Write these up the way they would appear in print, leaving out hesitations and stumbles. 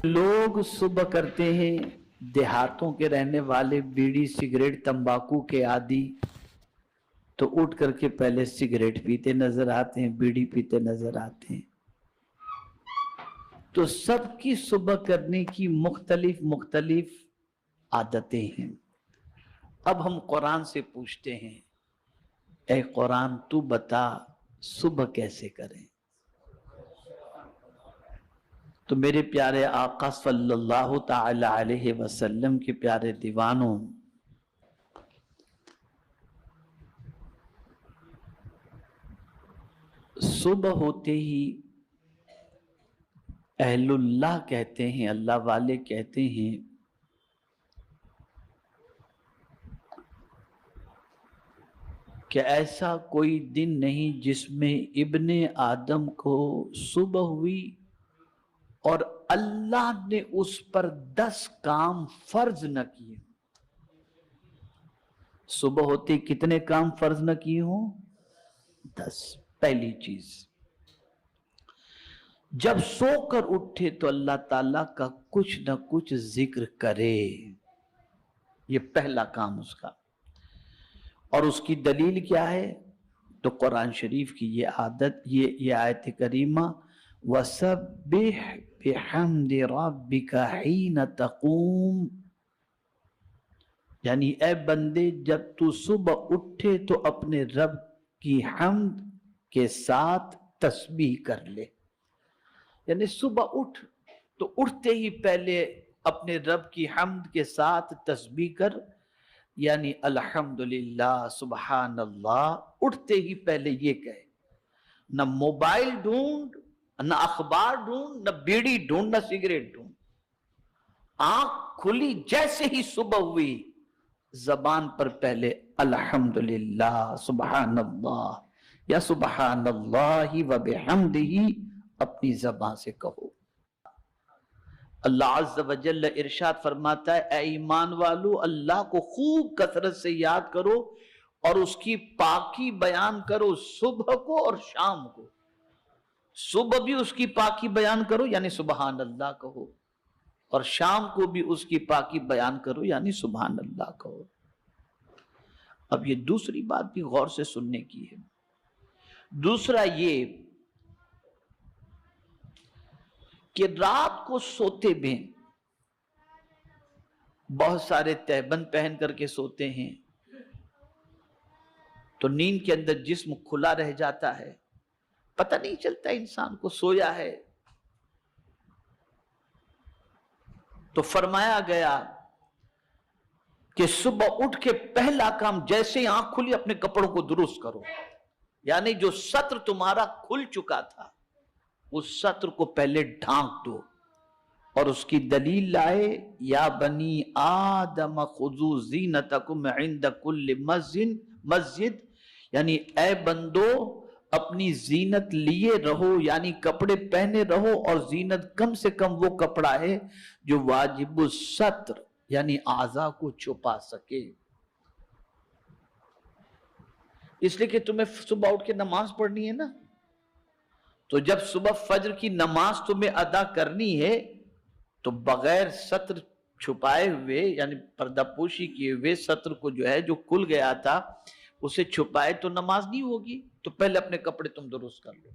लोग सुबह करते हैं, देहातों के रहने वाले बीड़ी सिगरेट तंबाकू के आदि, तो उठ करके पहले सिगरेट पीते नजर आते हैं, बीड़ी पीते नजर आते हैं। तो सबकी सुबह करने की मुख्तलिफ मुख्तलिफ आदतें हैं। अब हम कुरान से पूछते हैं, ऐ कुरान तू बता सुबह कैसे करें। तो मेरे प्यारे आका सल्लल्लाहु ताला अलैहि वसल्लम के प्यारे दीवानों, सुबह होते ही अहलुल्लाह कहते हैं, अल्लाह वाले कहते हैं कि ऐसा कोई दिन नहीं जिसमें इब्ने आदम को सुबह हुई और अल्लाह ने उस पर 10 काम फर्ज न किए। सुबह होते कितने काम फर्ज न किए हों? 10। पहली चीज, जब सोकर उठे तो अल्लाह ताला का कुछ न कुछ जिक्र करे, ये पहला काम उसका। और उसकी दलील क्या है? तो कुरान शरीफ की ये आदत, ये आयत करीमा, वसब्बिह बिहम्दि रब्बिकाहीन तक़ूम, यानी ए बंदे जब तू सुबह उठे तो अपने रब की हम्द के साथ तस्बीह कर ले। यानी सुबह उठ तो उठते ही पहले अपने रब की हम्द के साथ तस्बीह कर, यानी अल्हम्दुलिल्लाह सुबहानल्लाह। उठते ही पहले ये कहे, न मोबाइल ढूंढ, न अखबार ढूंढ, न बीड़ी ढूंढ, न सिगरेट ढूंढ। आंख खुली जैसे ही सुबह हुई, जबान पर पहले अल्हम्दुलिल्लाह सुबहानल्लाह या सुबहानल्लाहि व बिहम्दिही अपनी जबान से कहो। अल्लाह अज़्ज़ व जल्ल इरशाद फरमाता है, ऐ ईमान वालो अल्लाह को खूब कसरत से याद करो और उसकी पाकी बयान करो सुबह को और शाम को। सुबह भी उसकी पाकी बयान करो यानी सुबहान अल्लाह कहो, और शाम को भी उसकी पाकी बयान करो यानी सुबहान अल्लाह कहो। अब ये दूसरी बात भी गौर से सुनने की है। दूसरा ये कि रात को सोते में बहुत सारे तहबंद पहन करके सोते हैं, तो नींद के अंदर जिस्म खुला रह जाता है, पता नहीं चलता इंसान को सोया है। तो फरमाया गया कि सुबह उठ के पहला काम, जैसे ही आंख खुली अपने कपड़ों को दुरुस्त करो, यानी जो सत्र तुम्हारा खुल चुका था उस सत्र को पहले ढांक दो। और उसकी दलील लाए, या बनी आदम खुजू ज़ीनतकुम इंद कुल्लि मस्जिद, यानी ए बंदो अपनी जीनत लिए रहो, यानी कपड़े पहने रहो, और जीनत कम से कम वो कपड़ा है जो वाजिबु सत्र यानी आज़ा को छुपा सके। इसलिए कि तुम्हें सुबह उठ के नमाज पढ़नी है ना, तो जब सुबह फजर की नमाज तुम्हें अदा करनी है तो बगैर सत्र छुपाए हुए यानी पर्दापोशी किए हुए सत्र को जो है, जो खुल गया था, उसे छुपाए तो नमाज नहीं होगी। तो पहले अपने कपड़े तुम दुरुस्त कर लो,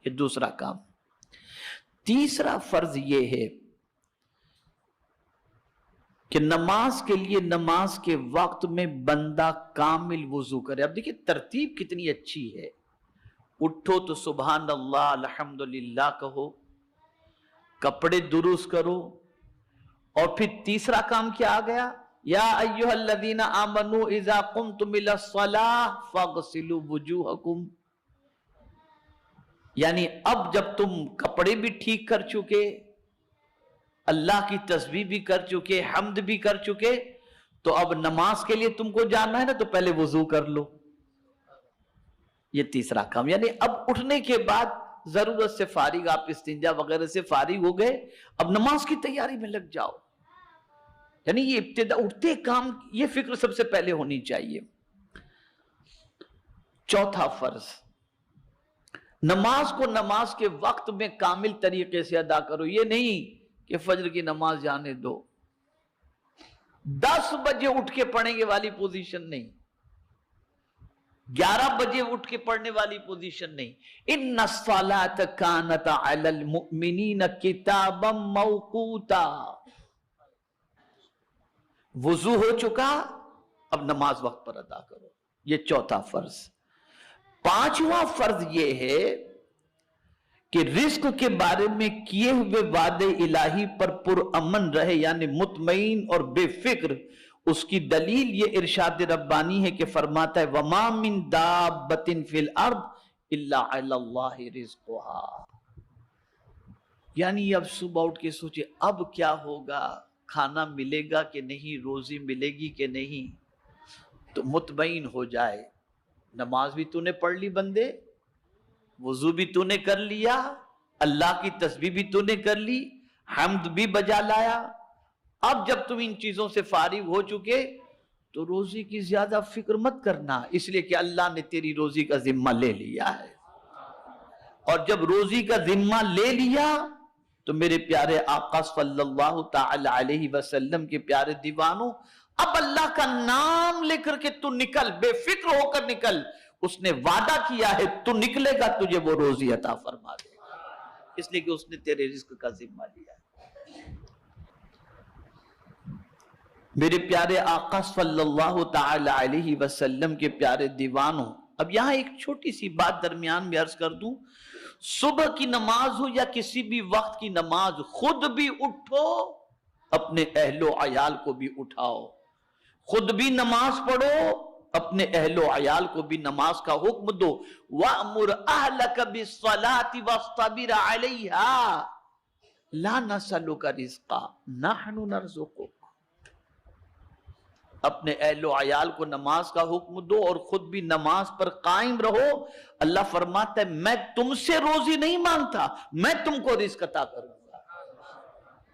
ये दूसरा काम। तीसरा फर्ज ये है कि नमाज के लिए नमाज के वक्त में बंदा कामिल वुजू करे। अब देखिए तरतीब कितनी अच्छी है। उठो तो सुभान अल्लाह अल्हम्दुलिल्लाह कहो, कपड़े दुरुस्त करो, और फिर तीसरा काम क्या आ गया, या अय्युहल्लज़ीना आमनू इज़ा कुमतुम इलस्सलाह फग़सिलू वुजूहकुम, यानी अब जब तुम कपड़े भी ठीक कर चुके, अल्लाह की तस्बीह भी कर चुके, हम्द भी कर चुके, तो अब नमाज के लिए तुमको जाना है ना, तो पहले वुजू कर लो। ये तीसरा काम, यानी अब उठने के बाद जरूरत से फारिग, आप इस्तिंजा वगैरह से फारिग हो गए, अब नमाज की तैयारी में लग जाओ। यानी ये इब्तिदा, उठते काम, ये फिक्र सबसे पहले होनी चाहिए। चौथा फर्ज, नमाज को नमाज के वक्त में कामिल तरीके से अदा करो। ये नहीं کہ فجر کی نماز جانے دو، 10 بجے اٹھ کے پڑھیں گے والی پوزیشن نہیں، 11 بجے اٹھ کے پڑھنے والی پوزیشن نہیں. ان الصلاۃ کانت علی المؤمنین کتابا موقوتا. وضو ہو چکا، اب نماز وقت پر ادا کرو. یہ چوتھا فرض. پانچواں فرض یہ ہے کہ رزق کے بارے میں کیے ہوئے وعدے الہی پر پرامن رہے، یعنی مطمئن اور بے فکر. اس کی دلیل یہ ارشاد ربانی ہے کہ فرماتا ہے وَمَا مِن دَابَّةٍ فِي الْأَرْضِ إِلَّا عَلَى اللَّهِ رِزْقُهَا. یعنی اب صبح اٹھ کے سوچے اب کیا ہوگا، کھانا ملے گا کہ نہیں، روزی ملے گی کہ نہیں، تو مطمئن ہو جائے. نماز بھی تو نے پڑھ لی بندے، وضو بھی تو نے کر لیا، اللہ کی تسبیح بھی تو نے کر لی، حمد بھی بجا لایا. اب جب تم ان چیزوں سے فارغ ہو چکے تو روزی کی زیادہ فکر مت کرنا، اس لیے کہ اللہ نے تیری روزی کا ذمہ لے لیا ہے. اور جب روزی کا ذمہ لے لیا تو میرے پیارے آقا صلی اللہ تعالی علیہ وسلم کے پیارے دیوانوں، اب اللہ کا نام لے کر کے تو نکل، بے فکر ہو کر نکل. اس نے وعدہ کیا ہے تو نکلے گا تجھے وہ روزی عطا فرما دے گا، اس لیے کہ اس نے تیرے رزق کا ذمہ لیا ہے. میرے پیارے آقا صلی اللہ تعالی علیہ وسلم کے پیارے دیوانوں، اب یہاں ایک چھوٹی سی بات درمیان میں عرض کر دوں. صبح کی نماز ہو یا کسی بھی وقت کی نماز، خود بھی اٹھو، اپنے اہل و عیال کو بھی اٹھاؤ. خود بھی نماز پڑھو، اپنے اہل و عیال کو بھی نماز کا حکم دو. وَأْمُرْ أَهْلَكَ بِالصَّلَاةِ وَاصْطَبِرْ عَلَيْهَا لَا نَسْأَلُكَ رِزْقًا نَحْنُ نَرْزُقُكَ. اپنے اہل و عیال کو نماز کا حکم دو اور خود بھی نماز پر قائم رہو. اللہ فرماتا ہے میں تم سے روزی نہیں مانگتا، میں تم کو رزق عطا کروں گا،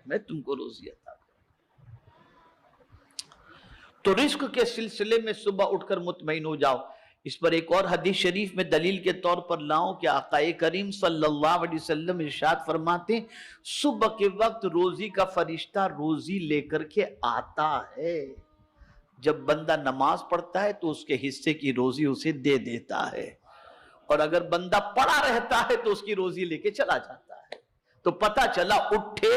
میں تم کو روزی عطا کروں گا. تو رزق کے سلسلے میں صبح اٹھ کر مطمئن ہو جاؤ. اس پر ایک اور حدیث شریف میں دلیل کے طور پر لاؤں کہ آقا کریم صلی اللہ علیہ وسلم ارشاد فرماتے ہیں صبح کے وقت روزی کا فرشتہ روزی لے کر کے آتا ہے. جب بندہ نماز پڑھتا ہے تو اس کے حصے کی روزی اسے دے دیتا ہے، اور اگر بندہ پڑا رہتا ہے تو اس کی روزی لے کے چلا جاتا ہے. تو پتہ چلا اٹھے،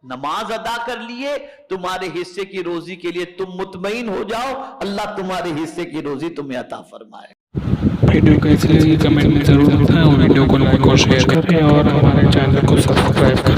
نماز ادا کر لیے، تمہارے حصے کی روزی کے لیے تم مطمئن ہو جاؤ، اللہ تمہارے حصے کی روزی تمہیں عطا فرمائے. ویڈیو کیسی لگی کمنٹ میں ضرور بتائیں، اور ویڈیو کو لائک اور شیئر کریں، اور ہمارے چینل کو سبسکرائب کریں.